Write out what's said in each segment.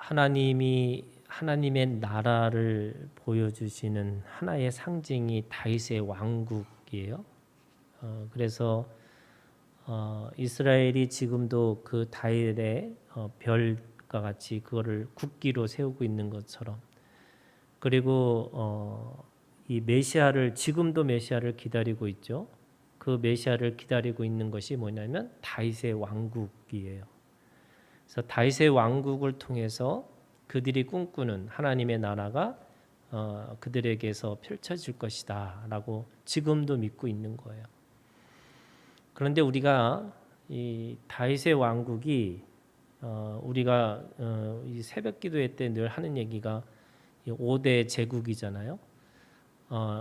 하나님의 나라를 보여주시는 하나의 상징이 다윗의 왕국이에요. 그래서 이스라엘이 지금도 그 다윗의 별과 같이 그거를 국기로 세우고 있는 것처럼, 그리고 이 메시아를 지금도 메시아를 기다리고 있죠. 그 메시아를 기다리고 있는 것이 뭐냐면 다윗의 왕국이에요. 그래서 다윗의 왕국을 통해서 그들이 꿈꾸는 하나님의 나라가 그들에게서 펼쳐질 것이다라고 지금도 믿고 있는 거예요. 그런데 우리가 이 다윗의 왕국이 우리가 이 새벽기도회 때 늘 하는 얘기가 5대 제국이잖아요.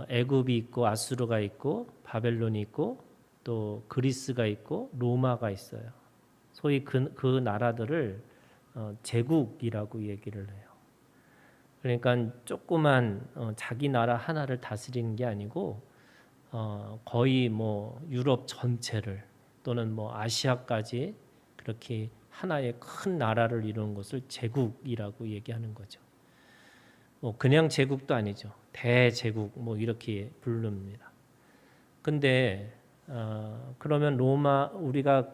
애굽이 있고 아수르가 있고 바벨론이 있고 또 그리스가 있고 로마가 있어요. 소위 그 나라들을 제국이라고 얘기를 해요. 그러니까 조그만 자기 나라 하나를 다스리는 게 아니고 거의 뭐 유럽 전체를 또는 뭐 아시아까지 그렇게 하나의 큰 나라를 이루는 것을 제국이라고 얘기하는 거죠. 뭐 그냥 제국도 아니죠. 대제국 뭐 이렇게 부릅니다. 근데 그러면 로마 우리가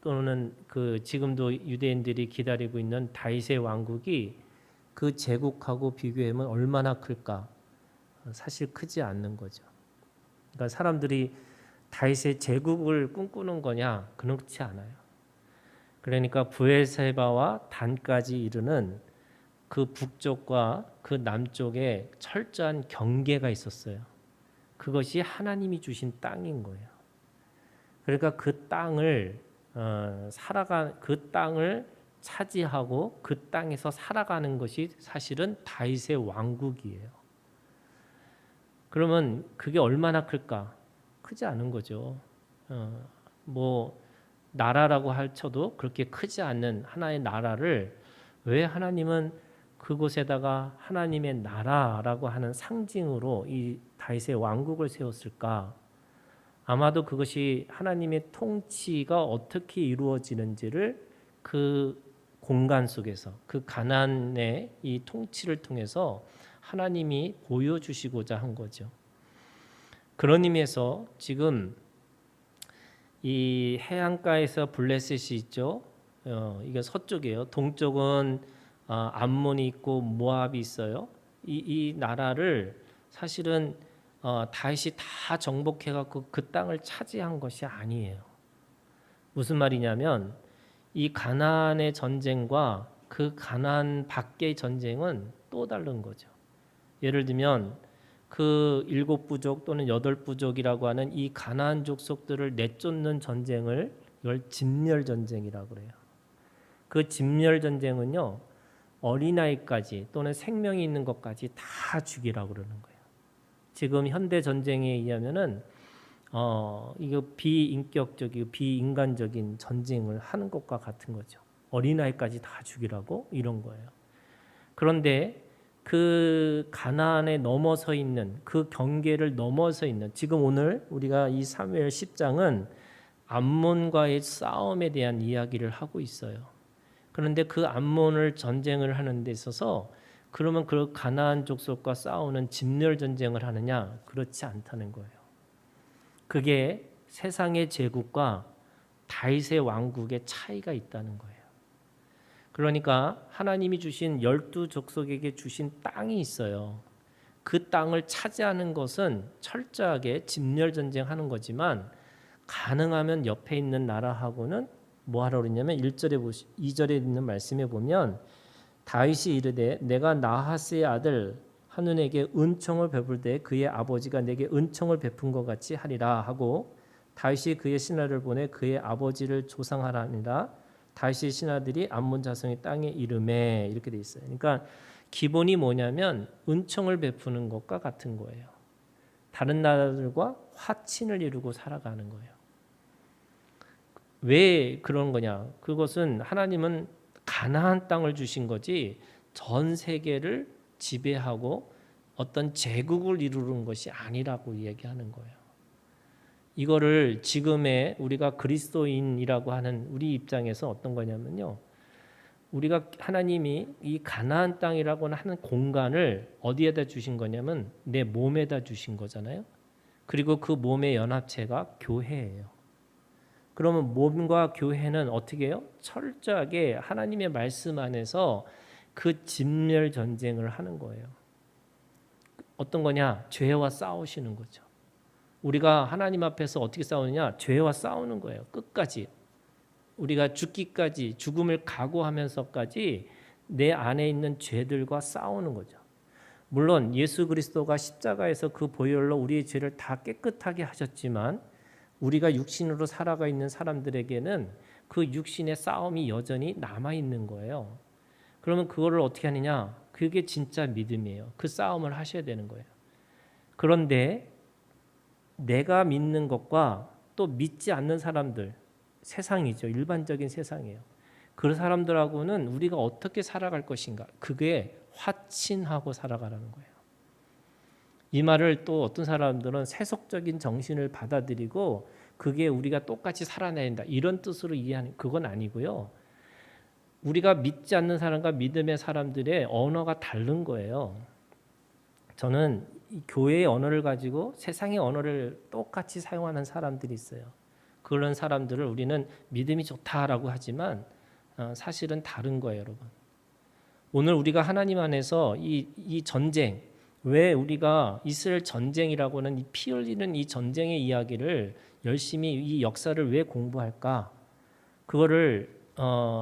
또는 지금도 유대인들이 기다리고 있는 다윗의 왕국이 그 제국하고 비교하면 얼마나 클까? 사실 크지 않는 거죠. 그러니까 사람들이 다윗의 제국을 꿈꾸는 거냐? 그렇지 않아요. 그러니까 브엘세바와 단까지 이르는 그 북쪽과 그 남쪽에 철저한 경계가 있었어요. 그것이 하나님이 주신 땅인 거예요. 그러니까 그 땅을 그 땅을 차지하고 그 땅에서 살아가는 것이 사실은 다윗의 왕국이에요. 그러면 그게 얼마나 클까? 크지 않은 거죠. 뭐 나라라고 할쳐도 그렇게 크지 않는 하나의 나라를 왜 하나님은 그곳에다가 하나님의 나라라고 하는 상징으로 이 다윗의 왕국을 세웠을까? 아마도 그것이 하나님의 통치가 어떻게 이루어지는지를 그 공간 속에서 그 가나안의 이 통치를 통해서 하나님이 보여주시고자 한 거죠. 그런 의미에서 지금 이 해안가에서 블레셋이 있죠. 이게 서쪽이에요. 동쪽은 암몬이 있고 모압이 있어요. 이 나라를 사실은 다윗이 다 정복해갖고 그 땅을 차지한 것이 아니에요. 무슨 말이냐면 이 가나안의 전쟁과 그 가나안 밖의 전쟁은 또 다른 거죠. 예를 들면 그 7부족 또는 8부족이라고 하는 이 가나안 족속들을 내쫓는 전쟁을 이걸 진멸 전쟁이라고 그래요. 그 진멸 전쟁은요, 어린아이까지 또는 생명이 있는 것까지 다 죽이라고 그러는 거예요. 지금 현대 전쟁에 의하면은 이거 비인격적이고 비인간적인 전쟁을 하는 것과 같은 거죠. 어린아이까지 다 죽이라고 이런 거예요. 그런데 그 가나안에 넘어서 있는 그 경계를 넘어서 있는 지금 오늘 우리가 이 사무엘 10장은 암몬과의 싸움에 대한 이야기를 하고 있어요. 그런데 그 암몬을 전쟁을 하는 데 있어서 그러면 그 가나안 족속과 싸우는 진멸 전쟁을 하느냐? 그렇지 않다는 거예요. 그게 세상의 제국과 다윗의 왕국의 차이가 있다는 거예요. 그러니까 하나님이 주신 12족속에게 주신 땅이 있어요. 그 땅을 차지하는 것은 철저하게 진멸 전쟁하는 거지만 가능하면 옆에 있는 나라하고는 뭐 하라고 그랬냐면 2절에 있는 말씀에 보면 다윗이 이르되 내가 나하스의 아들 한눈에게 은총을 베풀되 그의 아버지가 내게 은총을 베푼 것 같이 하리라 하고 다윗이 그의 신하를 보내 그의 아버지를 조상하라니라. 다윗의 신하들이 암몬 자손의 땅에 이름에 이렇게 돼 있어요. 그러니까 기본이 뭐냐면 은총을 베푸는 것과 같은 거예요. 다른 나라들과 화친을 이루고 살아가는 거예요. 왜 그런 거냐? 그것은 하나님은 가나안 땅을 주신 거지 전 세계를 지배하고 어떤 제국을 이루는 것이 아니라고 얘기하는 거예요. 이거를 지금의 우리가 그리스도인이라고 하는 우리 입장에서 어떤 거냐면요. 우리가 하나님이 이 가나안 땅이라고 하는 공간을 어디에다 주신 거냐면 내 몸에다 주신 거잖아요. 그리고 그 몸의 연합체가 교회예요. 그러면 몸과 교회는 어떻게 해요? 철저하게 하나님의 말씀 안에서 그 진멸 전쟁을 하는 거예요. 어떤 거냐? 죄와 싸우시는 거죠. 우리가 하나님 앞에서 어떻게 싸우느냐? 죄와 싸우는 거예요. 끝까지. 우리가 죽기까지, 죽음을 각오하면서까지 내 안에 있는 죄들과 싸우는 거죠. 물론 예수 그리스도가 십자가에서 그 보혈로 우리의 죄를 다 깨끗하게 하셨지만 우리가 육신으로 살아가 있는 사람들에게는 그 육신의 싸움이 여전히 남아 있는 거예요. 그러면 그거를 어떻게 하느냐? 그게 진짜 믿음이에요. 그 싸움을 하셔야 되는 거예요. 그런데 내가 믿는 것과 또 믿지 않는 사람들, 세상이죠. 일반적인 세상이에요. 그 사람들하고는 우리가 어떻게 살아갈 것인가? 그게 화친하고 살아가라는 거예요. 이 말을 또 어떤 사람들은 세속적인 정신을 받아들이고 그게 우리가 똑같이 살아내야 된다 이런 뜻으로 이해하는 그건 아니고요. 우리가 믿지 않는 사람과 믿음의 사람들의 언어가 다른 거예요. 저는 이 교회의 언어를 가지고 세상의 언어를 똑같이 사용하는 사람들이 있어요. 그런 사람들을 우리는 믿음이 좋다라고 하지만 사실은 다른 거예요, 여러분. 오늘 우리가 하나님 안에서 이 전쟁, 왜 우리가 이스라엘 전쟁이라고는 이 피 흘리는 이 전쟁의 이야기를 열심히 이 역사를 왜 공부할까? 그거를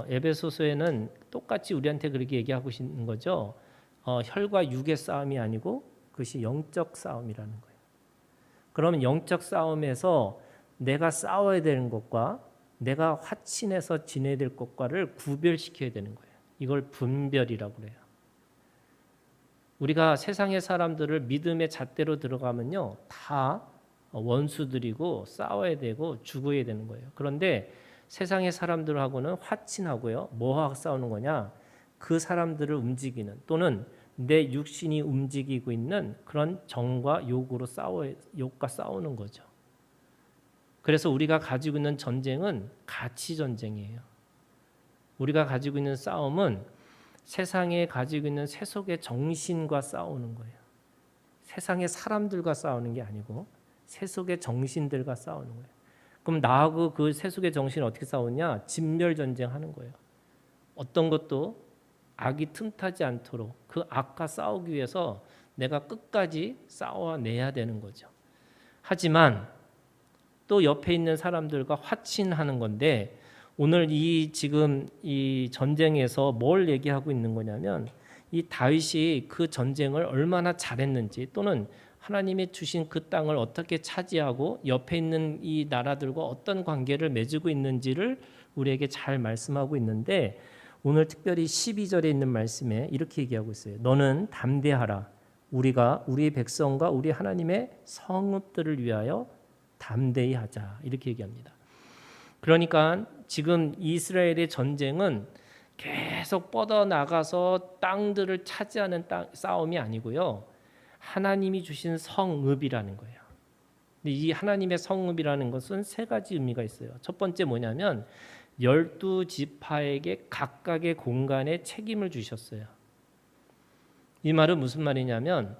에베소서에는 똑같이 우리한테 그렇게 얘기하고 있는 거죠. 혈과 육의 싸움이 아니고 그것이 영적 싸움이라는 거예요. 그러면 영적 싸움에서 내가 싸워야 되는 것과 내가 화친해서 지내야 될 것과를 구별시켜야 되는 거예요. 이걸 분별이라고 그래요. 우리가 세상의 사람들을 믿음의 잣대로 들어가면요, 다 원수들이고 싸워야 되고 죽어야 되는 거예요. 그런데 세상의 사람들하고는 화친하고요, 뭐하고 싸우는 거냐? 그 사람들을 움직이는 또는 내 육신이 움직이고 있는 그런 정과 욕과 싸우는 거죠. 그래서 우리가 가지고 있는 전쟁은 가치 전쟁이에요. 우리가 가지고 있는 싸움은 세상에 가지고 있는 세속의 정신과 싸우는 거예요. 세상의 사람들과 싸우는 게 아니고 세속의 정신들과 싸우는 거예요. 그럼 나하고 그 세속의 정신을 어떻게 싸우냐? 진멸 전쟁하는 거예요. 어떤 것도 악이 틈타지 않도록 그 악과 싸우기 위해서 내가 끝까지 싸워내야 되는 거죠. 하지만 또 옆에 있는 사람들과 화친하는 건데 오늘 지금 이 전쟁에서 뭘 얘기하고 있는 거냐면 이 다윗이 그 전쟁을 얼마나 잘했는지 또는 하나님이 주신 그 땅을 어떻게 차지하고 옆에 있는 이 나라들과 어떤 관계를 맺고 있는지를 우리에게 잘 말씀하고 있는데 오늘 특별히 12절에 있는 말씀에 이렇게 얘기하고 있어요. 너는 담대하라. 우리가 우리 백성과 우리 하나님의 성읍들을 위하여 담대히 하자. 이렇게 얘기합니다. 그러니까 지금 이스라엘의 전쟁은 계속 뻗어나가서 땅들을 차지하는 싸움이 아니고요. 하나님이 주신 성읍이라는 거예요. 근데 이 하나님의 성읍이라는 것은 세 가지 의미가 있어요. 첫 번째 뭐냐면 12지파에게 각각의 공간에 책임을 주셨어요. 이 말은 무슨 말이냐면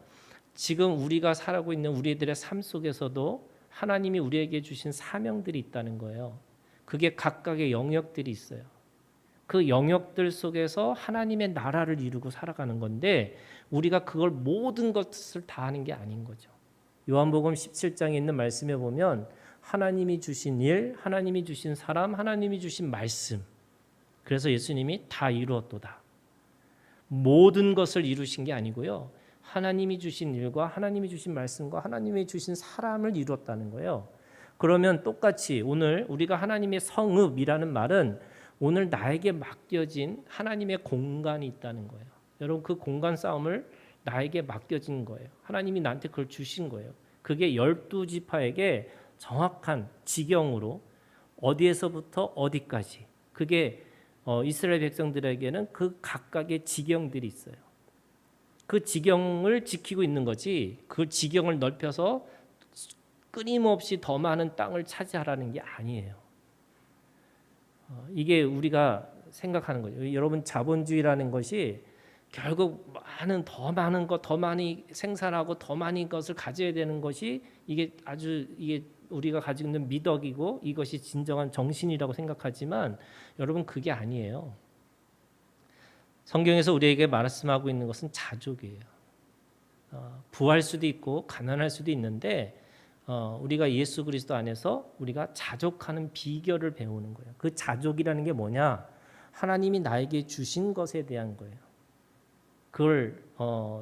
지금 우리가 살아가고 있는 우리들의 삶 속에서도 하나님이 우리에게 주신 사명들이 있다는 거예요. 그게 각각의 영역들이 있어요. 그 영역들 속에서 하나님의 나라를 이루고 살아가는 건데 우리가 그걸 모든 것을 다 하는 게 아닌 거죠. 요한복음 17장에 있는 말씀에 보면 하나님이 주신 일, 하나님이 주신 사람, 하나님이 주신 말씀. 그래서 예수님이 다 이루었도다. 모든 것을 이루신 게 아니고요. 하나님이 주신 일과 하나님이 주신 말씀과 하나님이 주신 사람을 이루었다는 거예요. 그러면 똑같이 오늘 우리가 하나님의 성읍이라는 말은 오늘 나에게 맡겨진 하나님의 공간이 있다는 거예요. 여러분 그 공간 싸움을 나에게 맡겨진 거예요. 하나님이 나한테 그걸 주신 거예요. 그게 12지파에게 정확한 지경으로 어디에서부터 어디까지 그게 이스라엘 백성들에게는 그 각각의 지경들이 있어요. 그 지경을 지키고 있는 거지 그 지경을 넓혀서 끊임없이 더 많은 땅을 차지하라는 게 아니에요. 이게 우리가 생각하는 거죠. 여러분 자본주의라는 것이 결국 더 많은 것, 더 많이 생산하고 더 많은 것을 가져야 되는 것이 이게 우리가 가지고 있는 미덕이고 이것이 진정한 정신이라고 생각하지만 여러분 그게 아니에요. 성경에서 우리에게 말씀하고 있는 것은 자족이에요. 부할 수도 있고 가난할 수도 있는데 우리가 예수 그리스도 안에서 우리가 자족하는 비결을 배우는 거예요. 그 자족이라는 게 뭐냐? 하나님이 나에게 주신 것에 대한 거예요. 그걸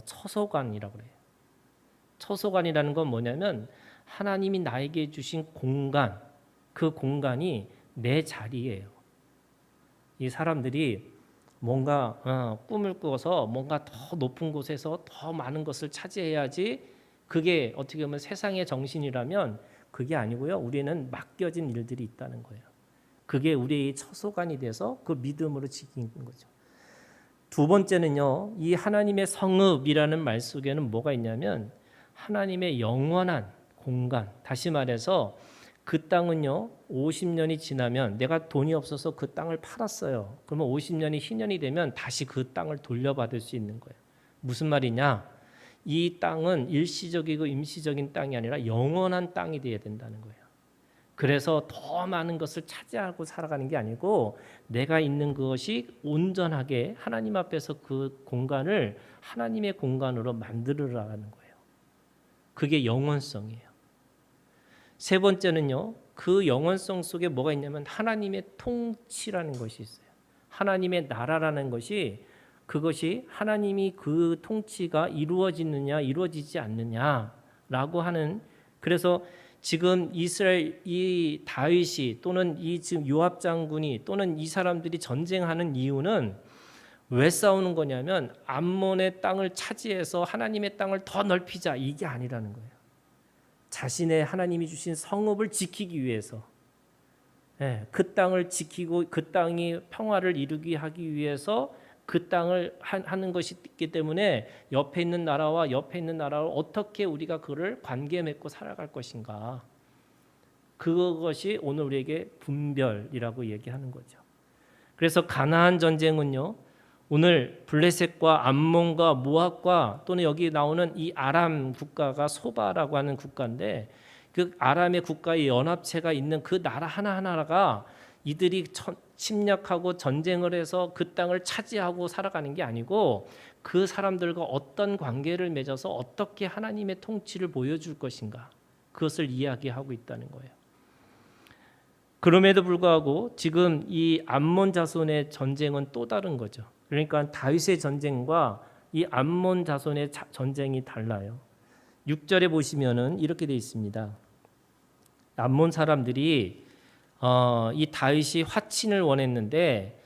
처소관이라고 그래요. 처소관이라는 건 뭐냐면 하나님이 나에게 주신 공간, 그 공간이 내 자리예요. 이 사람들이 뭔가 꿈을 꾸어서 뭔가 더 높은 곳에서 더 많은 것을 차지해야지 그게 어떻게 보면 세상의 정신이라면 그게 아니고요. 우리는 맡겨진 일들이 있다는 거예요. 그게 우리의 처소관이 돼서 그 믿음으로 지키는 거죠. 두 번째는요. 이 하나님의 성읍이라는 말 속에는 뭐가 있냐면 하나님의 영원한 공간. 다시 말해서 그 땅은요. 50년이 지나면 내가 돈이 없어서 그 땅을 팔았어요. 그러면 50년이 희년이 되면 다시 그 땅을 돌려받을 수 있는 거예요. 무슨 말이냐? 이 땅은 일시적이고 임시적인 땅이 아니라 영원한 땅이 되어야 된다는 거예요. 그래서 더 많은 것을 차지하고 살아가는 게 아니고 내가 있는 그것이 온전하게 하나님 앞에서 그 공간을 하나님의 공간으로 만들어가는 거예요. 그게 영원성이에요. 세 번째는요. 그 영원성 속에 뭐가 있냐면 하나님의 통치라는 것이 있어요. 하나님의 나라라는 것이 그것이 하나님이 그 통치가 이루어지느냐 이루어지지 않느냐라고 하는 그래서 지금 이스라엘 이 다윗이 또는 이 지금 요압 장군이 또는 이 사람들이 전쟁하는 이유는 왜 싸우는 거냐면 암몬의 땅을 차지해서 하나님의 땅을 더 넓히자 이게 아니라는 거예요. 자신의 하나님이 주신 성읍을 지키기 위해서 그 땅을 지키고 그 땅이 평화를 이루게 하기 위해서 그 땅을 하는 것이 있기 때문에 옆에 있는 나라와 옆에 있는 나라를 어떻게 우리가 그를 관계 맺고 살아갈 것인가. 그것이 오늘 우리에게 분별이라고 얘기하는 거죠. 그래서 가나안 전쟁은요. 오늘 블레셋과 암몬과 모압과 또는 여기 나오는 이 아람 국가가 소바라고 하는 국가인데 그 아람의 국가의 연합체가 있는 그 나라 하나하나가 이들이 침략하고 전쟁을 해서 그 땅을 차지하고 살아가는 게 아니고 그 사람들과 어떤 관계를 맺어서 어떻게 하나님의 통치를 보여줄 것인가 그것을 이야기하고 있다는 거예요. 그럼에도 불구하고 지금 이 암몬 자손의 전쟁은 또 다른 거죠. 그러니까 다윗의 전쟁과 이 암몬 자손의 전쟁이 달라요. 6절에 보시면은 이렇게 되어 있습니다. 암몬 사람들이 이 다윗이 화친을 원했는데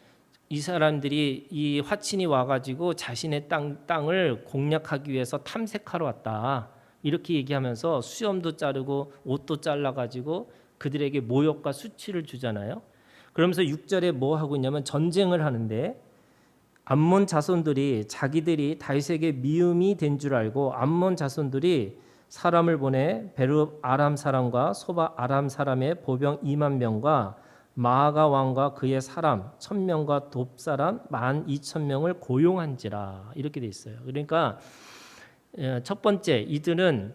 이 사람들이 이 화친이 와가지고 자신의 땅을 공략하기 위해서 탐색하러 왔다. 이렇게 얘기하면서 수염도 자르고 옷도 잘라가지고 그들에게 모욕과 수치를 주잖아요. 그러면서 6절에 뭐 하고 있냐면 전쟁을 하는데 암몬 자손들이 자기들이 다윗에게 미움이 된 줄 알고 암몬 자손들이 사람을 보내 베르 아람 사람과 소바 아람 사람의 보병 2만 명과 마아가 왕과 그의 사람 1,000명과 돕 사람 12,000명을 고용한지라 이렇게 돼 있어요. 그러니까 첫 번째 이들은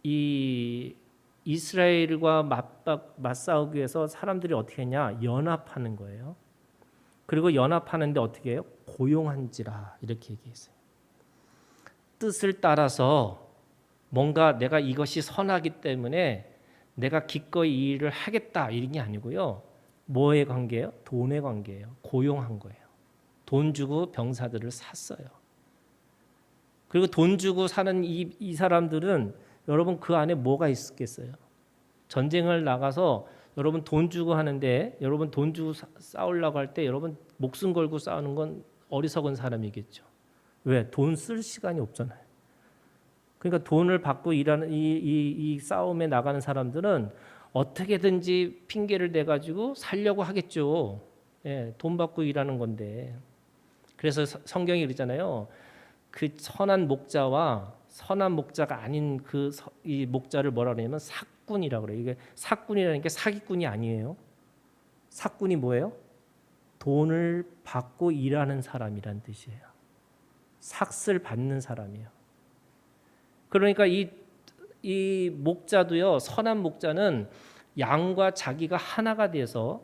이 이스라엘과 맞싸우기 위해서 사람들이 어떻게 했냐 연합하는 거예요. 그리고 연합하는데 어떻게 해요? 고용한지라 이렇게 얘기했어요. 뜻을 따라서 뭔가 내가 이것이 선하기 때문에 내가 기꺼이 이 일을 하겠다 이런 게 아니고요. 뭐의 관계예요? 돈의 관계예요. 고용한 거예요. 돈 주고 병사들을 샀어요. 그리고 돈 주고 사는 이 사람들은 여러분 그 안에 뭐가 있겠어요? 전쟁을 나가서 여러분 돈 주고 하는데 여러분 돈 주고 싸우려고 할 때 여러분 목숨 걸고 싸우는 건 어리석은 사람이겠죠. 왜? 돈 쓸 시간이 없잖아요. 그러니까 돈을 받고 일하는 이 싸움에 나가는 사람들은 어떻게든지 핑계를 대가지고 살려고 하겠죠. 예, 돈 받고 일하는 건데. 그래서 성경이 그러잖아요. 그 선한 목자와 선한 목자가 아닌 이 목자를 뭐라 그러냐면 삭군이라고 그래요. 이게 삭군이라는 게 사기꾼이 아니에요. 삭군이 뭐예요? 돈을 받고 일하는 사람이란 뜻이에요. 삭슬 받는 사람이에요. 그러니까 이 목자도요, 선한 목자는 양과 자기가 하나가 돼서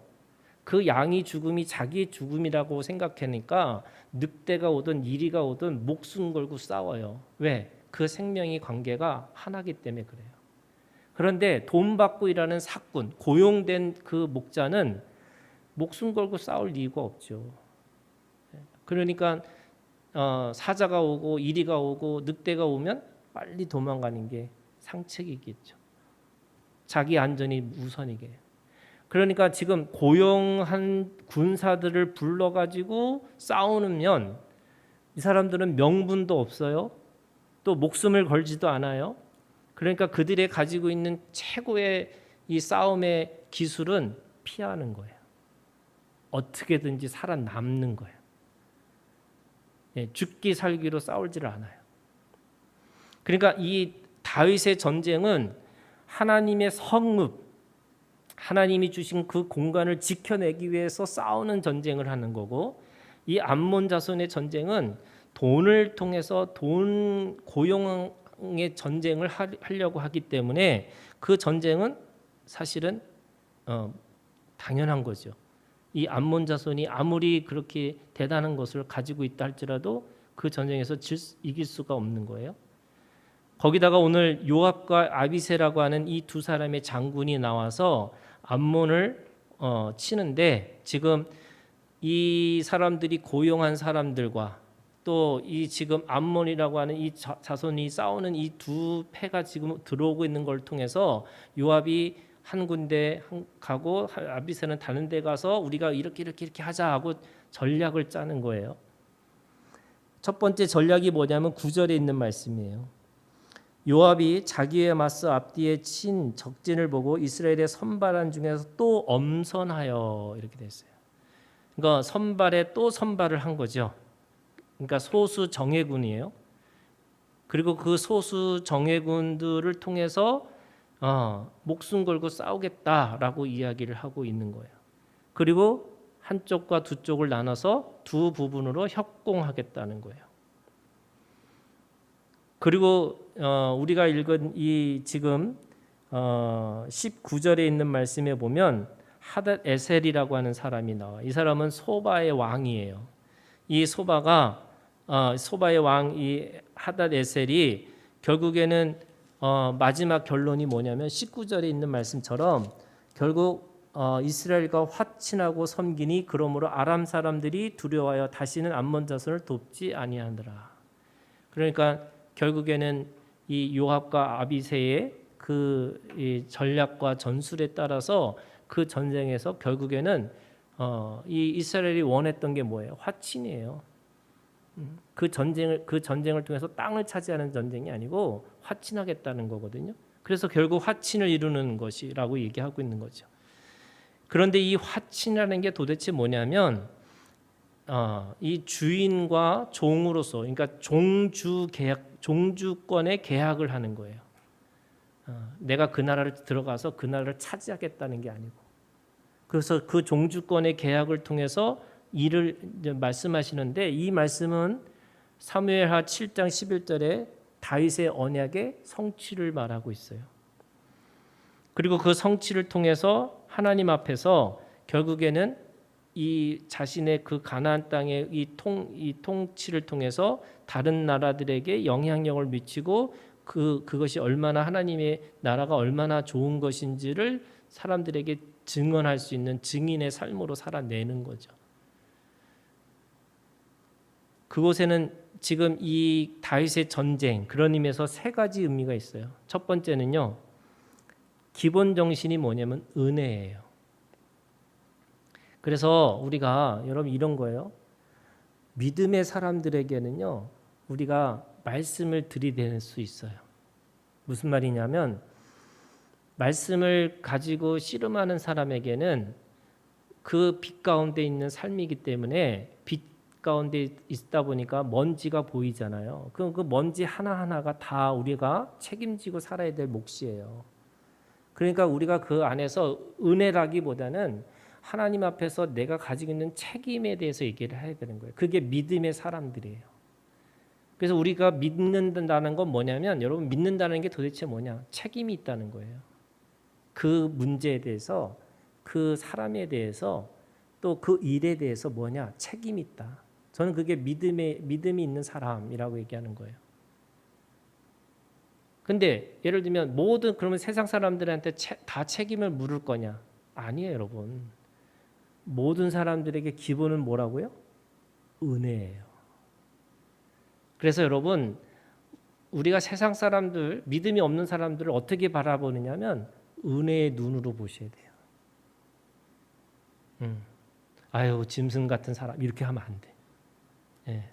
그 양이 죽음이 자기의 죽음이라고 생각하니까 늑대가 오든 이리가 오든 목숨 걸고 싸워요. 왜? 그 생명의 관계가 하나기 때문에 그래요. 그런데 돈 받고 일하는 사꾼, 고용된 그 목자는 목숨 걸고 싸울 이유가 없죠. 그러니까 사자가 오고 이리가 오고 늑대가 오면 빨리 도망가는 게 상책이겠죠. 자기 안전이 우선이게. 그러니까 지금 고용한 군사들을 불러가지고 싸우면 이 사람들은 명분도 없어요. 또 목숨을 걸지도 않아요. 그러니까 그들이 가지고 있는 최고의 이 싸움의 기술은 피하는 거예요. 어떻게든지 살아남는 거예요. 죽기 살기로 싸울지를 않아요. 그러니까 이 다윗의 전쟁은 하나님의 성읍, 하나님이 주신 그 공간을 지켜내기 위해서 싸우는 전쟁을 하는 거고, 이 암몬 자손의 전쟁은 돈을 통해서 돈 고용의 전쟁을 하려고 하기 때문에 그 전쟁은 사실은 당연한 거죠. 이 암몬 자손이 아무리 그렇게 대단한 것을 가지고 있다 할지라도 그 전쟁에서 이길 수가 없는 거예요. 거기다가 오늘 요압과 아비새라고 하는 이 두 사람의 장군이 나와서 암몬을 치는데, 지금 이 사람들이 고용한 사람들과 또 이 지금 암몬이라고 하는 이 자손이 싸우는 이 두 패가 지금 들어오고 있는 걸 통해서 요압이 한 군데 가고 아비새는 다른 데 가서 우리가 이렇게 하자 하고 전략을 짜는 거예요. 첫 번째 전략이 뭐냐면 9절에 있는 말씀이에요. 요압이 자기에 맞서 앞뒤에 친 적진을 보고 이스라엘의 선발한 중에서 또 엄선하여, 이렇게 됐어요. 그러니까 선발에 또 선발을 한 거죠. 그러니까 소수 정예군이에요. 그리고 그 소수 정예군들을 통해서 목숨 걸고 싸우겠다라고 이야기를 하고 있는 거예요. 그리고 한쪽과 두 쪽을 나눠서 두 부분으로 협공하겠다는 거예요. 그리고 우리가 읽은 이 지금 19절에 있는 말씀에 보면 하닷 에셀이라고 하는 사람이 나와. 이 사람은 소바의 왕이에요. 이 소바의 왕 이 하닷 에셀이 결국에는 마지막 결론이 뭐냐면 19절에 있는 말씀처럼 결국 이스라엘과 화친하고 섬기니 그러므로 아람 사람들이 두려워하여 다시는 암몬 자손을 돕지 아니하더라. 그러니까 결국에는 이 요압과 아비새의 그 전략과 전술에 따라서 그 전쟁에서 결국에는 이 이스라엘이 원했던 게 뭐예요? 화친이에요. 그 전쟁을 통해서 땅을 차지하는 전쟁이 아니고 화친하겠다는 거거든요. 그래서 결국 화친을 이루는 것이라고 얘기하고 있는 거죠. 그런데 이 화친이라는 게 도대체 뭐냐면 이 주인과 종으로서, 그러니까 종주권의 계약을 하는 거예요. 내가 그 나라를 들어가서 그 나라를 차지하겠다는 게 아니고, 그래서 그 종주권의 계약을 통해서 일을 말씀하시는데, 이 말씀은 사무엘하 7장 11절에 다윗의 언약의 성취를 말하고 있어요. 그리고 그 성취를 통해서 하나님 앞에서 결국에는 이 자신의 그 가나안 땅의 이 통치를 통해서 다른 나라들에게 영향력을 미치고 그것이 얼마나 하나님의 나라가 얼마나 좋은 것인지를 사람들에게 증언할 수 있는 증인의 삶으로 살아내는 거죠. 그곳에는 지금 이 다윗의 전쟁, 그런 의미에서 세 가지 의미가 있어요. 첫 번째는요, 기본 정신이 뭐냐면 은혜예요. 그래서 우리가 여러분 이런 거예요. 믿음의 사람들에게는요, 우리가 말씀을 들이댈 수 있어요. 무슨 말이냐면, 말씀을 가지고 씨름하는 사람에게는 그 빛 가운데 있는 삶이기 때문에 빛 가운데 있다 보니까 먼지가 보이잖아요. 그 먼지 하나하나가 다 우리가 책임지고 살아야 될 몫이에요. 그러니까 우리가 그 안에서 은혜라기보다는 하나님 앞에서 내가 가지고 있는 책임에 대해서 얘기를 해야 되는 거예요. 그게 믿음의 사람들이에요. 그래서 우리가 믿는다는 건 뭐냐면 여러분 믿는다는 게 도대체 뭐냐? 책임이 있다는 거예요. 그 문제에 대해서 그 사람에 대해서 또 그 일에 대해서 뭐냐? 책임이 있다. 저는 그게 믿음이 있는 사람이라고 얘기하는 거예요. 근데 예를 들면 모든 그러면 세상 사람들한테 다 책임을 물을 거냐? 아니에요, 여러분. 모든 사람들에게 기본은 뭐라고요? 은혜예요. 그래서 여러분 우리가 세상 사람들, 믿음이 없는 사람들을 어떻게 바라보느냐면 은혜의 눈으로 보셔야 돼요. 아유 짐승 같은 사람 이렇게 하면 안 돼. 예.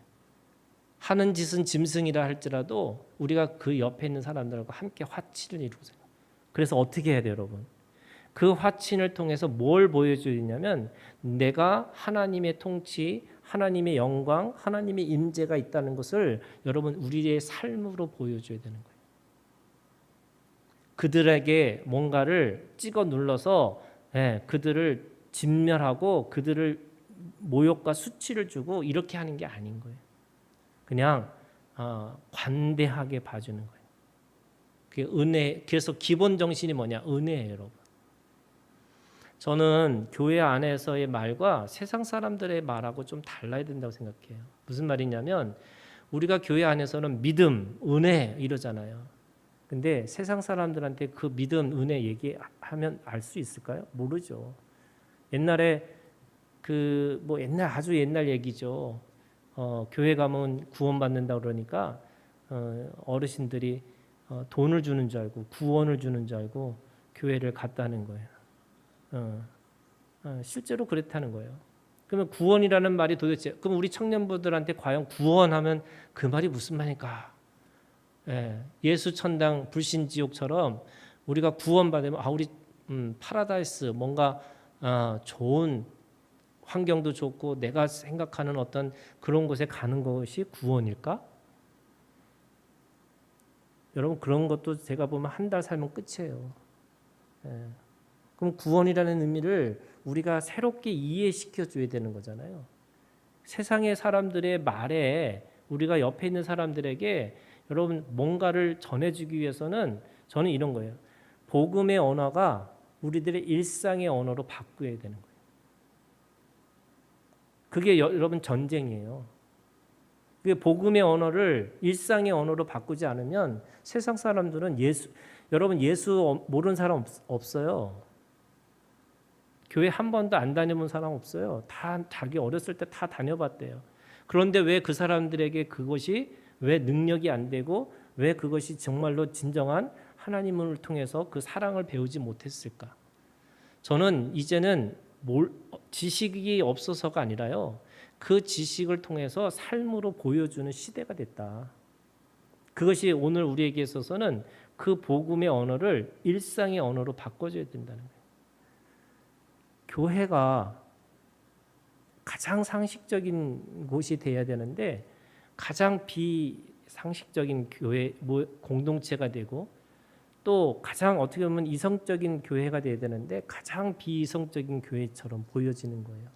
하는 짓은 짐승이라 할지라도 우리가 그 옆에 있는 사람들과 함께 화친을 이루세요. 그래서 어떻게 해야 돼요, 여러분? 그 화친을 통해서 뭘 보여주냐면 내가 하나님의 통치, 하나님의 영광, 하나님의 임재가 있다는 것을 여러분 우리의 삶으로 보여줘야 되는 거예요. 그들에게 뭔가를 찍어 눌러서 그들을 진멸하고 그들을 모욕과 수치를 주고 이렇게 하는 게 아닌 거예요. 그냥 관대하게 봐주는 거예요. 그게 은혜. 그래서 기본 정신이 뭐냐? 은혜예요, 여러분. 저는 교회 안에서의 말과 세상 사람들의 말하고 좀 달라야 된다고 생각해요. 무슨 말이냐면 우리가 교회 안에서는 믿음, 은혜 이러잖아요. 근데 세상 사람들한테 그 믿음, 은혜 얘기하면 알 수 있을까요? 모르죠. 옛날에 아주 옛날 얘기죠. 교회 가면 구원받는다 그러니까 어르신들이 돈을 주는 줄 알고 구원을 주는 줄 알고 교회를 갔다는 거예요. 실제로 그랬다는 거예요. 그러면 구원이라는 말이 도대체 그럼 우리 청년부들한테 과연 구원하면 그 말이 무슨 말일까? 예수 천당 불신 지옥처럼 우리가 구원받으면 우리 파라다이스 뭔가 좋은 환경도 좋고 내가 생각하는 어떤 그런 곳에 가는 것이 구원일까? 여러분 그런 것도 제가 보면 한 달 살면 끝이에요. 그럼 구원이라는 의미를 우리가 새롭게 이해시켜 줘야 되는 거잖아요. 세상의 사람들의 말에 우리가 옆에 있는 사람들에게 여러분 뭔가를 전해주기 위해서는 저는 이런 거예요. 복음의 언어가 우리들의 일상의 언어로 바꿔야 되는 거예요. 그게 여러분 전쟁이에요. 그게 복음의 언어를 일상의 언어로 바꾸지 않으면 세상 사람들은 여러분 예수 모르는 사람 없어요. 교회 한 번도 안 다녀본 사람 없어요. 다 자기 어렸을 때 다 다녀봤대요. 그런데 왜 그 사람들에게 그것이 왜 능력이 안 되고 왜 그것이 정말로 진정한 하나님을 통해서 그 사랑을 배우지 못했을까? 저는 이제는 지식이 없어서가 아니라요. 그 지식을 통해서 삶으로 보여주는 시대가 됐다. 그것이 오늘 우리에게 있어서는 그 복음의 언어를 일상의 언어로 바꿔줘야 된다는 거예요. 교회가 가장 상식적인 곳이 돼야 되는데 가장 비상식적인 교회 공동체가 되고 또 가장 어떻게 보면 이성적인 교회가 돼야 되는데 가장 비이성적인 교회처럼 보여지는 거예요.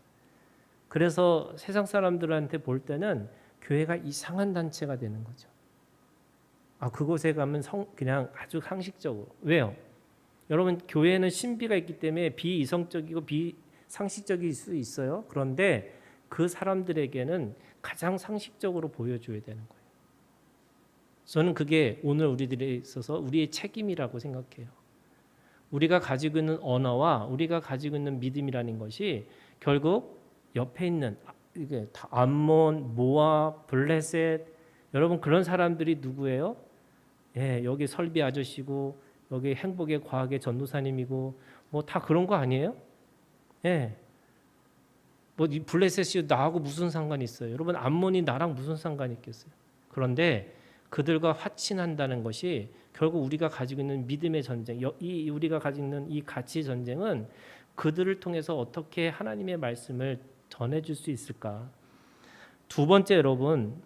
그래서 세상 사람들한테 볼 때는 교회가 이상한 단체가 되는 거죠. 그곳에 가면 그냥 아주 상식적으로. 왜요? 여러분 교회는 신비가 있기 때문에 비이성적이고 비상식적일 수 있어요. 그런데 그 사람들에게는 가장 상식적으로 보여줘야 되는 거예요. 저는 그게 오늘 우리들에 있어서 우리의 책임이라고 생각해요. 우리가 가지고 있는 언어와 우리가 가지고 있는 믿음이라는 것이 결국 옆에 있는 이게 암몬, 모압, 블레셋 여러분 그런 사람들이 누구예요? 여기 설비 아저씨고 여기 행복의 과학의 전도사님이고 뭐 다 그런 거 아니에요? 뭐 이 블레셋이 나하고 무슨 상관이 있어요? 여러분 암몬이 나랑 무슨 상관이 있겠어요? 그런데 그들과 화친한다는 것이 결국 우리가 가지고 있는 믿음의 전쟁, 우리가 가지고 있는 이 가치 전쟁은 그들을 통해서 어떻게 하나님의 말씀을 전해줄 수 있을까? 두 번째 여러분,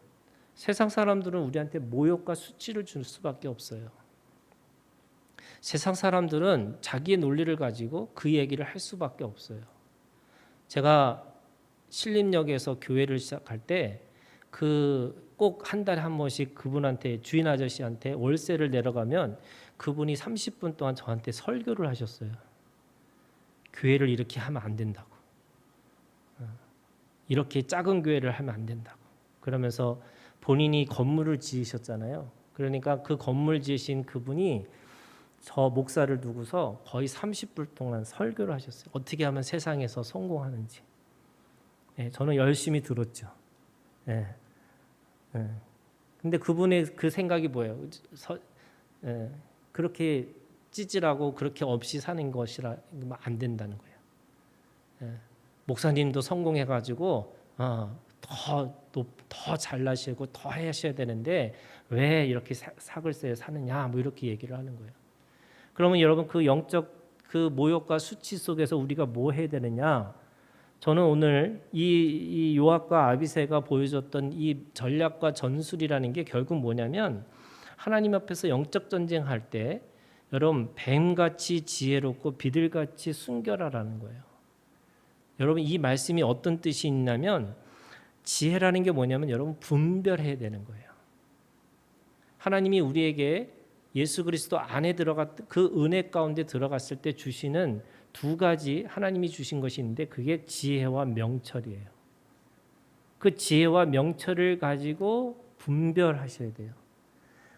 세상 사람들은 우리한테 모욕과 수치를 줄 수밖에 없어요. 세상 사람들은 자기의 논리를 가지고 그 얘기를 할 수밖에 없어요. 제가 신림역에서 교회를 시작할 때 꼭 한 달에 한 번씩 그분한테, 주인 아저씨한테 월세를 내려가면 그분이 30분 동안 저한테 설교를 하셨어요. 교회를 이렇게 하면 안 된다고. 이렇게 작은 교회를 하면 안 된다고. 그러면서 본인이 건물을 지으셨잖아요. 그러니까 그 건물 지으신 그분이 저 목사를 두고서 거의 30분 동안 설교를 하셨어요. 어떻게 하면 세상에서 성공하는지. 저는 열심히 들었죠. 근데 그분의 그 생각이 뭐예요? 그렇게 찌질하고 그렇게 없이 사는 것이라 안 된다는 거예요. 목사님도 성공해가지고 더 잘나시고 더 하셔야 되는데 왜 이렇게 사글세에 사느냐, 뭐 이렇게 얘기를 하는 거예요. 그러면 여러분, 그 영적 그 모욕과 수치 속에서 우리가 뭐 해야 되느냐? 저는 오늘 이 요압과 아비새가 보여줬던 이 전략과 전술이라는 게 결국 뭐냐면, 하나님 앞에서 영적 전쟁할 때 여러분 뱀같이 지혜롭고 비둘같이 순결하라는 거예요. 여러분, 이 말씀이 어떤 뜻이 있냐면, 지혜라는 게 뭐냐면 여러분 분별해야 되는 거예요. 하나님이 우리에게 예수 그리스도 안에 그 은혜 가운데 들어갔을 때 주시는 두 가지 하나님이 주신 것이 있는데, 그게 지혜와 명철이에요. 그 지혜와 명철을 가지고 분별하셔야 돼요.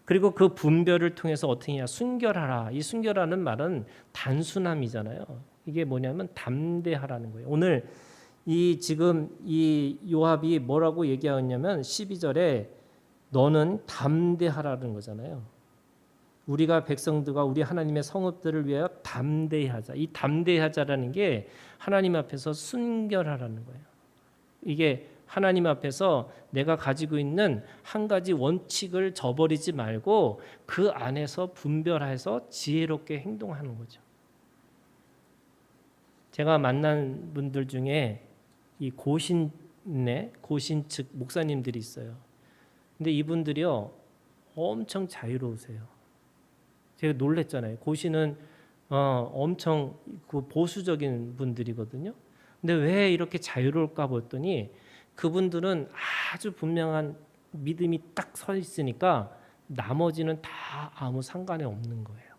그리고 그 분별을 통해서 어떻게 하냐, 순결하라. 이 순결하는 말은 단순함이잖아요. 이게 뭐냐면 담대하라는 거예요. 오늘 지금 이 요압이 뭐라고 얘기하냐면 12절에 너는 담대하라는 거잖아요. 우리가 백성들과 우리 하나님의 성읍들을 위하여 담대히 하자. 이 담대히 하자라는 게 하나님 앞에서 순결하라는 거예요. 이게 하나님 앞에서 내가 가지고 있는 한 가지 원칙을 저버리지 말고 그 안에서 분별해서 지혜롭게 행동하는 거죠. 제가 만난 분들 중에 이 고신 측 목사님들이 있어요. 근데 이분들이요 엄청 자유로우세요. 제가 놀랬잖아요. 고신은 엄청 그 보수적인 분들이거든요. 근데 왜 이렇게 자유로울까 봤더니 그분들은 아주 분명한 믿음이 딱 서 있으니까 나머지는 다 아무 상관이 없는 거예요.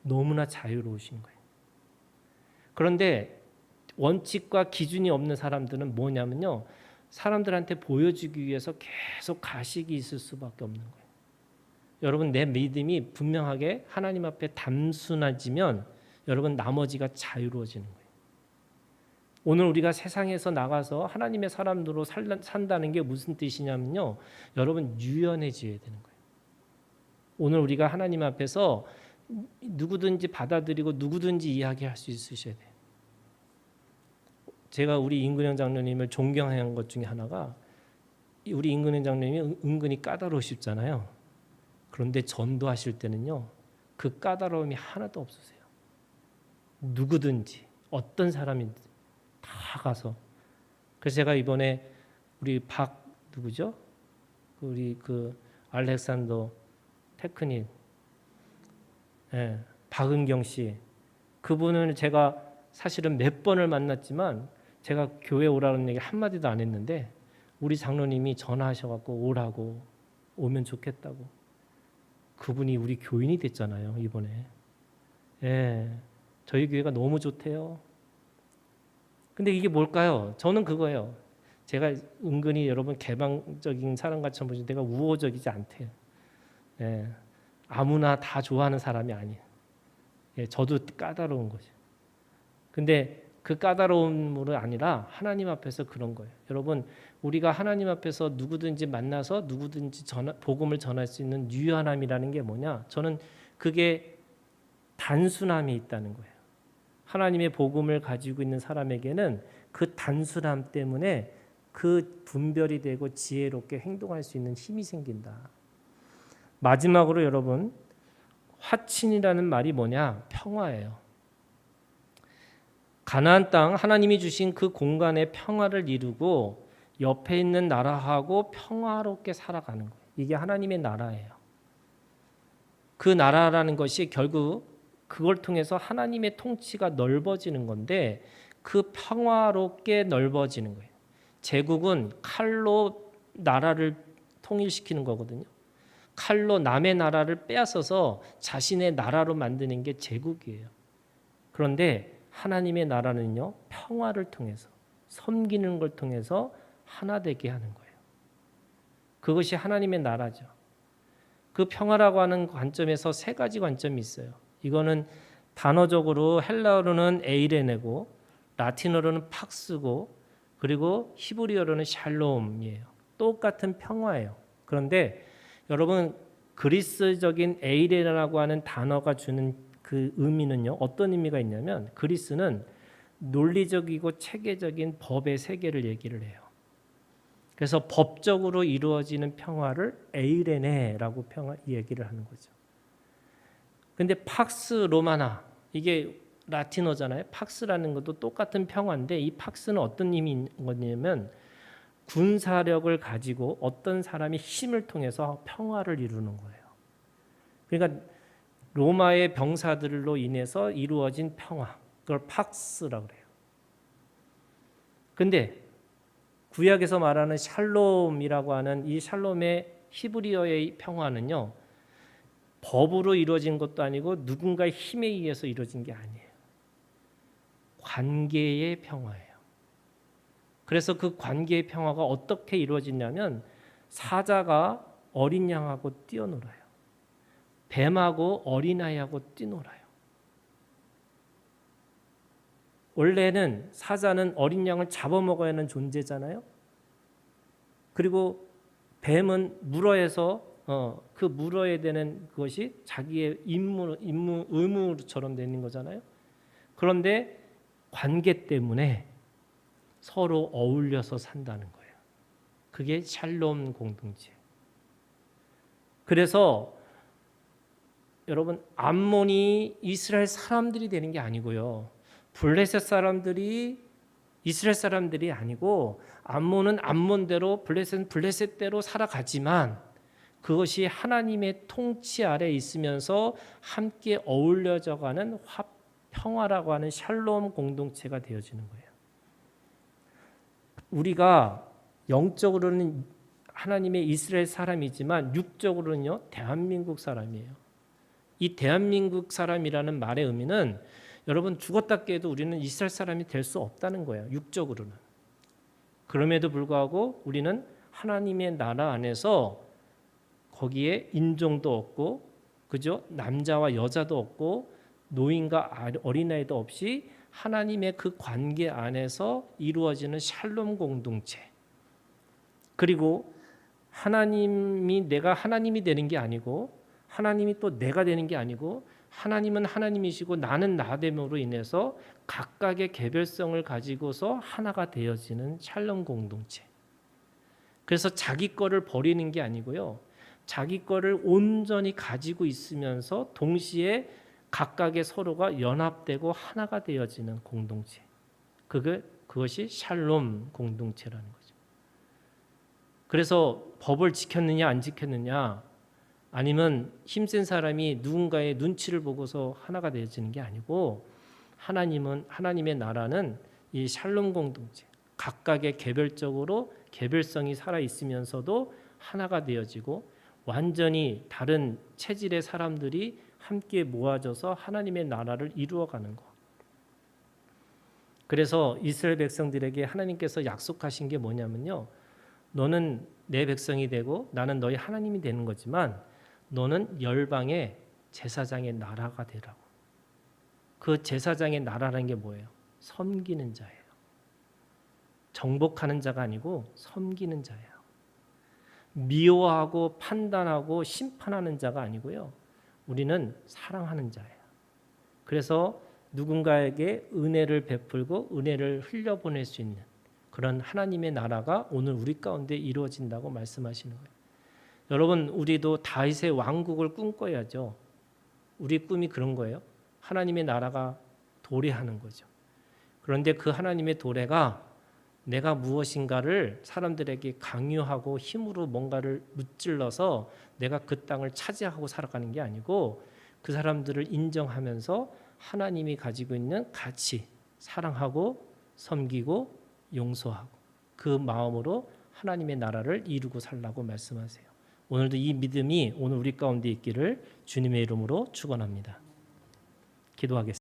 너무나 자유로우신 거예요. 그런데 원칙과 기준이 없는 사람들은 뭐냐면요, 사람들한테 보여주기 위해서 계속 가식이 있을 수밖에 없는 거예요. 여러분, 내 믿음이 분명하게 하나님 앞에 단순해지면 여러분 나머지가 자유로워지는 거예요. 오늘 우리가 세상에서 나가서 하나님의 사람으로 산다는 게 무슨 뜻이냐면요, 여러분 유연해져야 되는 거예요. 오늘 우리가 하나님 앞에서 누구든지 받아들이고 누구든지 이야기할 수 있으셔야 돼요. 제가 우리 임근영 장로님을 존경하는 것 중에 하나가, 우리 임근영 장로님이 은근히 까다로우시잖아요. 그런데 전도하실 때는요, 그 까다로움이 하나도 없으세요. 누구든지 어떤 사람인지 다 가서. 그래서 제가 이번에 우리 누구죠? 우리 그 알렉산더 테크닉, 박은경 씨, 그분을 제가 사실은 몇 번을 만났지만 제가 교회 오라는 얘기 한마디도 안 했는데 우리 장로님이 전화하셔갖고 오라고, 오면 좋겠다고. 그분이 우리 교인이 됐잖아요, 이번에. 저희 교회가 너무 좋대요. 근데 이게 뭘까요? 저는 그거예요. 제가 은근히 여러분 개방적인 사람같이 보시면 내가 우호적이지 않대요. 아무나 다 좋아하는 사람이 아니에요. 저도 까다로운 거죠. 근데 그 까다로움으로 아니라 하나님 앞에서 그런 거예요. 여러분, 우리가 하나님 앞에서 누구든지 만나서 누구든지 복음을 전할 수 있는 유연함이라는 게 뭐냐? 저는 그게 단순함이 있다는 거예요. 하나님의 복음을 가지고 있는 사람에게는 그 단순함 때문에 그 분별이 되고 지혜롭게 행동할 수 있는 힘이 생긴다. 마지막으로 여러분, 화친이라는 말이 뭐냐? 평화예요. 가나안 땅, 하나님이 주신 그 공간에 평화를 이루고 옆에 있는 나라하고 평화롭게 살아가는 거예요. 이게 하나님의 나라예요. 그 나라라는 것이 결국 그걸 통해서 하나님의 통치가 넓어지는 건데, 그 평화롭게 넓어지는 거예요. 제국은 칼로 나라를 통일시키는 거거든요. 칼로 남의 나라를 빼앗아서 자신의 나라로 만드는 게 제국이에요. 그런데 하나님의 나라는요, 평화를 통해서, 섬기는 걸 통해서 하나 되게 하는 거예요. 그것이 하나님의 나라죠. 그 평화라고 하는 관점에서 세 가지 관점이 있어요. 이거는 단어적으로 헬라어로는 에이레네고, 라틴어로는 팍스고, 그리고 히브리어로는 샬롬이에요. 똑같은 평화예요. 그런데 여러분, 그리스적인 에이레라고 하는 단어가 주는 그 의미는요, 어떤 의미가 있냐면, 그리스는 논리적이고 체계적인 법의 세계를 얘기를 해요. 그래서 법적으로 이루어지는 평화를 에이레네라고 얘기를 하는 거죠. 근데 팍스 로마나, 이게 라틴어잖아요. 팍스라는 것도 똑같은 평화인데, 이 팍스는 어떤 의미인 거냐면 군사력을 가지고 어떤 사람이 힘을 통해서 평화를 이루는 거예요. 그러니까 로마의 병사들로 인해서 이루어진 평화, 그걸 팍스라고 그래요. 근데 구약에서 말하는 샬롬이라고 하는 이 샬롬의 히브리어의 평화는요, 법으로 이루어진 것도 아니고 누군가의 힘에 의해서 이루어진 게 아니에요. 관계의 평화예요. 그래서 그 관계의 평화가 어떻게 이루어지냐면, 사자가 어린 양하고 뛰어놀아요. 뱀하고 어린아이하고 뛰놀아요. 원래는 사자는 어린 양을 잡아먹어야 하는 존재잖아요. 그리고 뱀은 물어에서 그 물어야 되는 그것이 자기의 의무처럼 되는 거잖아요. 그런데 관계 때문에 서로 어울려서 산다는 거예요. 그게 샬롬 공동체. 그래서 여러분, 암몬이 이스라엘 사람들이 되는 게 아니고요, 블레셋 사람들이 이스라엘 사람들이 아니고, 암몬은 암몬대로, 블레셋은 블레셋대로 살아가지만 그것이 하나님의 통치 아래 있으면서 함께 어울려져가는 평화라고 하는 샬롬 공동체가 되어지는 거예요. 우리가 영적으로는 하나님의 이스라엘 사람이지만 육적으로는요, 대한민국 사람이에요. 이 대한민국 사람이라는 말의 의미는, 여러분, 죽었다 깨도 우리는 이스라엘 사람이 될 수 없다는 거예요. 육적으로는. 그럼에도 불구하고 우리는 하나님의 나라 안에서 거기에 인종도 없고, 그죠? 남자와 여자도 없고, 노인과 어린아이도 없이 하나님의 그 관계 안에서 이루어지는 샬롬 공동체. 그리고 하나님이 내가 하나님이 되는 게 아니고, 하나님이 또 내가 되는 게 아니고, 하나님은 하나님이시고 나는 나됨으로 인해서 각각의 개별성을 가지고서 하나가 되어지는 샬롬 공동체. 그래서 자기 거를 버리는 게 아니고요, 자기 거를 온전히 가지고 있으면서 동시에 각각의 서로가 연합되고 하나가 되어지는 공동체. 그것이 샬롬 공동체라는 거죠. 그래서 법을 지켰느냐 안 지켰느냐, 아니면 힘센 사람이 누군가의 눈치를 보고서 하나가 되어지는 게 아니고, 하나님의 나라는 이 샬롬 공동체, 각각의 개별적으로 개별성이 살아 있으면서도 하나가 되어지고, 완전히 다른 체질의 사람들이 함께 모아져서 하나님의 나라를 이루어가는 것. 그래서 이스라엘 백성들에게 하나님께서 약속하신 게 뭐냐면요, 너는 내 백성이 되고 나는 너희 하나님이 되는 거지만 너는 열방의 제사장의 나라가 되라고. 그 제사장의 나라라는 게 뭐예요? 섬기는 자예요. 정복하는 자가 아니고 섬기는 자예요. 미워하고 판단하고 심판하는 자가 아니고요, 우리는 사랑하는 자예요. 그래서 누군가에게 은혜를 베풀고 은혜를 흘려보낼 수 있는 그런 하나님의 나라가 오늘 우리 가운데 이루어진다고 말씀하시는 거예요. 여러분, 우리도 다윗의 왕국을 꿈꿔야죠. 우리 꿈이 그런 거예요. 하나님의 나라가 도래하는 거죠. 그런데 그 하나님의 도래가 내가 무엇인가를 사람들에게 강요하고 힘으로 뭔가를 무찔러서 내가 그 땅을 차지하고 살아가는 게 아니고, 그 사람들을 인정하면서 하나님이 가지고 있는 가치, 사랑하고 섬기고 용서하고 그 마음으로 하나님의 나라를 이루고 살라고 말씀하세요. 오늘도 이 믿음이 오늘 우리 가운데 있기를 주님의 이름으로 축원합니다. 기도하겠습니다.